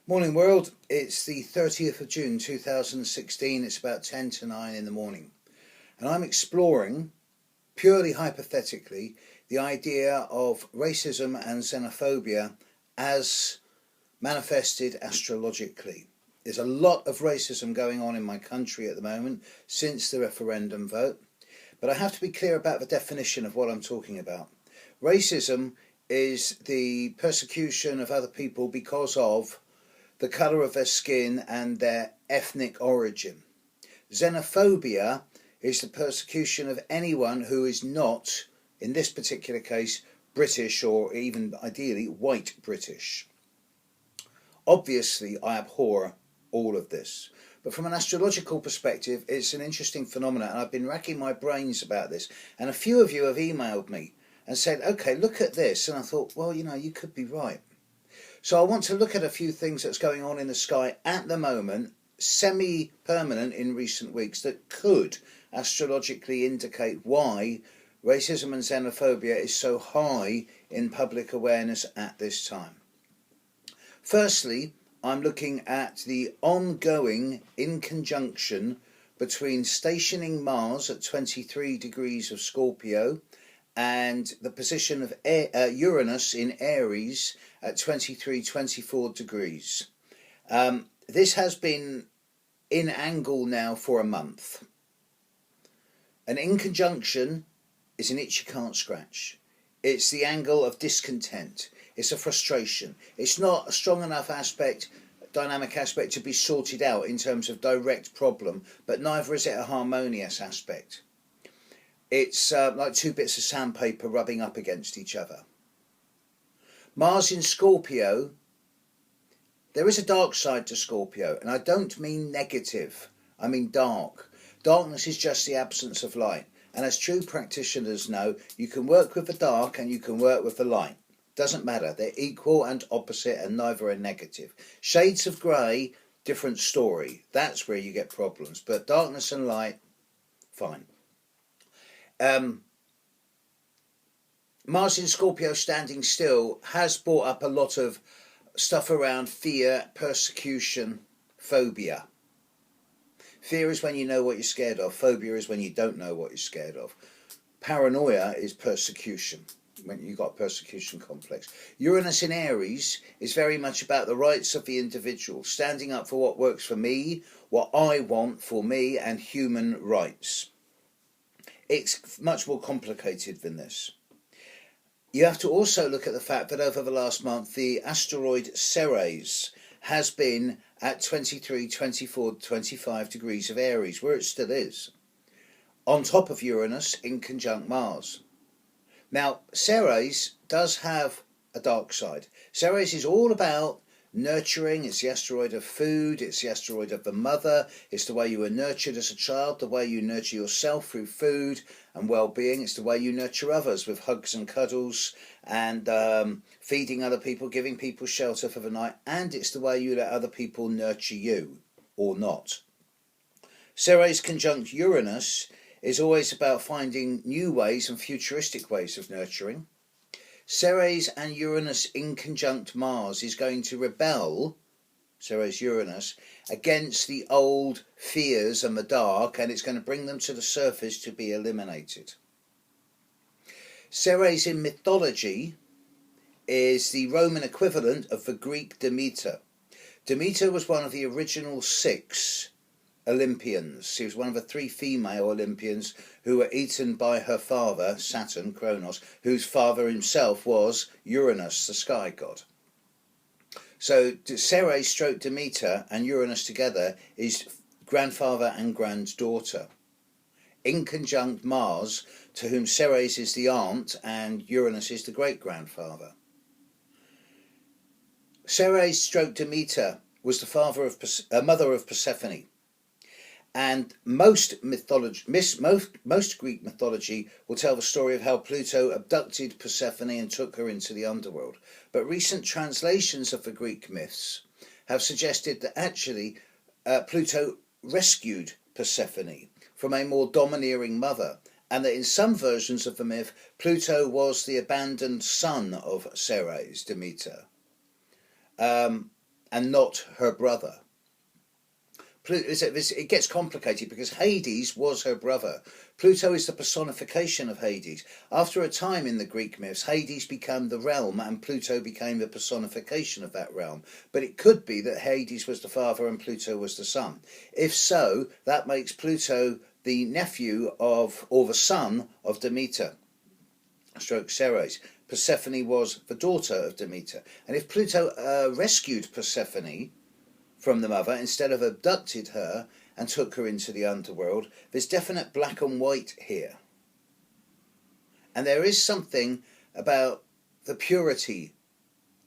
Morning world, it's the 30th of June 2016, it's about 10 to 9 in the morning, and I'm exploring, purely hypothetically, the idea of racism and xenophobia as manifested astrologically. There's a lot of racism going on in my country at the moment since the referendum vote, but I have to be clear about the definition of what I'm talking about. Racism is the persecution of other people because of the colour of their skin and their ethnic origin. Xenophobia is the persecution of anyone who is not, in this particular case, British or even ideally white British. Obviously, I abhor all of this. But from an astrological perspective, it's an interesting phenomenon, and I've been racking my brains about this. And a few of you have emailed me and said, okay, look at this. And I thought, well, you could be right. So I want to look at a few things that's going on in the sky at the moment, semi-permanent in recent weeks, that could astrologically indicate why racism and xenophobia is so high in public awareness at this time. Firstly, I'm looking at the ongoing inconjunction between stationing Mars at 23 degrees of Scorpio and the position of Uranus in Aries at 23-24 degrees. This has been in angle now for a month. An inconjunction is an itch you can't scratch. It's the angle of discontent. It's a frustration. It's not a strong enough dynamic aspect to be sorted out in terms of direct problem, but neither is it a harmonious aspect. It's like two bits of sandpaper rubbing up against each other. Mars in Scorpio, there is a dark side to Scorpio, and I don't mean negative, I mean dark. Darkness is just the absence of light, and as true practitioners know, you can work with the dark and you can work with the light. Doesn't matter, they're equal and opposite and neither are negative. Shades of grey, different story. That's where you get problems, but darkness and light, fine. Mars in Scorpio standing still has brought up a lot of stuff around fear, persecution, phobia. Fear is when you know what you're scared of. Phobia is when you don't know what you're scared of. Paranoia is persecution, when you've got a persecution complex. Uranus in Aries is very much about the rights of the individual, standing up for what works for me, what I want for me, and human rights. It's much more complicated than this. You have to also look at the fact that over the last month, the asteroid Ceres has been at 23, 24, 25 degrees of Aries, where it still is, on top of Uranus in conjunct Mars. Now, Ceres does have a dark side. Ceres is all about nurturing. It's the asteroid of food, it's the asteroid of the mother, it's the way you were nurtured as a child, the way you nurture yourself through food and well-being, it's the way you nurture others with hugs and cuddles and feeding other people, giving people shelter for the night, and it's the way you let other people nurture you, or not. Ceres conjunct Uranus is always about finding new ways and futuristic ways of nurturing. Ceres and Uranus in conjunct Mars is going to rebel, Ceres-Uranus, against the old fears and the dark, and it's going to bring them to the surface to be eliminated. Ceres in mythology is the Roman equivalent of the Greek Demeter. Demeter was one of the original 6 Olympians. She was one of the 3 female Olympians who were eaten by her father, Saturn, Kronos, whose father himself was Uranus, the sky god. So Ceres stroke Demeter and Uranus together is grandfather and granddaughter. In conjunct Mars, to whom Ceres is the aunt and Uranus is the great-grandfather. Ceres stroke Demeter was the mother of Persephone. And most Greek mythology will tell the story of how Pluto abducted Persephone and took her into the underworld. But recent translations of the Greek myths have suggested that actually Pluto rescued Persephone from a more domineering mother, and that in some versions of the myth, Pluto was the abandoned son of Ceres, Demeter. and not her brother. It gets complicated because Hades was her brother. Pluto is the personification of Hades. After a time in the Greek myths, Hades became the realm and Pluto became the personification of that realm. But it could be that Hades was the father and Pluto was the son. If so, that makes Pluto the nephew of, or the son of Demeter, stroke Ceres. Persephone was the daughter of Demeter. And if Pluto rescued Persephone from the mother instead of abducted her and took her into the underworld, there's definite black and white here. And there is something about the purity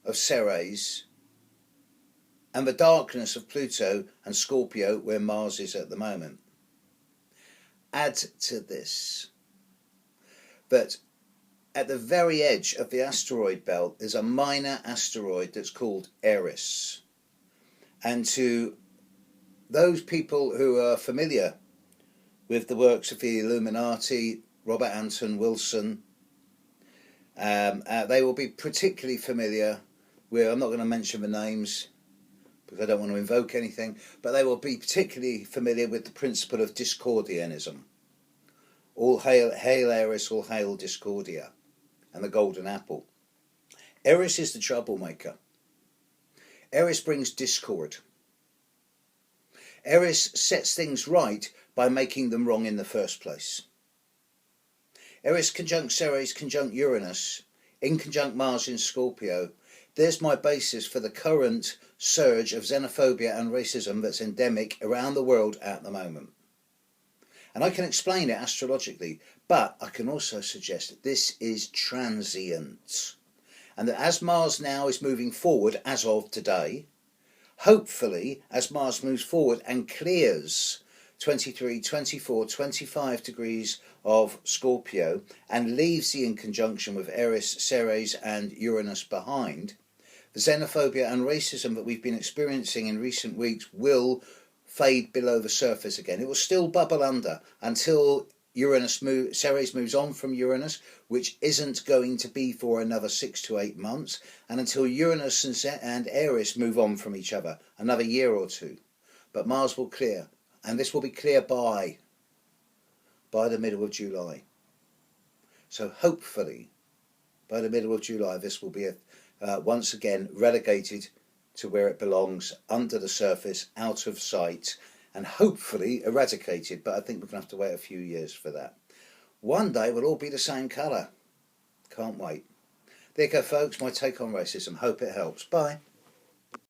of Ceres and the darkness of Pluto and Scorpio, where Mars is at the moment. Add to this that at the very edge of the asteroid belt is a minor asteroid that's called Eris. And to those people who are familiar with the works of the Illuminati, Robert Anton Wilson, they will be particularly familiar with, I'm not going to mention the names because I don't want to invoke anything, but they will be particularly familiar with the principle of Discordianism. All hail Eris, all hail Discordia, and the golden apple. Eris is the troublemaker. Eris brings discord. Eris sets things right by making them wrong in the first place. Eris conjunct Ceres conjunct Uranus, in conjunct Mars in Scorpio. There's my basis for the current surge of xenophobia and racism that's endemic around the world at the moment. And I can explain it astrologically, but I can also suggest that this is transient. And that as Mars now is moving forward, as of today, hopefully as Mars moves forward and clears 23, 24, 25 degrees of Scorpio and leaves the in conjunction with Eris, Ceres and Uranus behind, the xenophobia and racism that we've been experiencing in recent weeks will fade below the surface again. It will still bubble under until Ceres moves on from Uranus, which isn't going to be for another 6 to 8 months, and until Uranus and Eris move on from each other, another year or two. But Mars will clear, and this will be clear by the middle of July. So hopefully, by the middle of July, this will be once again relegated to where it belongs, under the surface, out of sight, and hopefully eradicated, but I think we're going to have to wait a few years for that. One day we'll all be the same colour. Can't wait. There you go, folks, my take on racism. Hope it helps. Bye.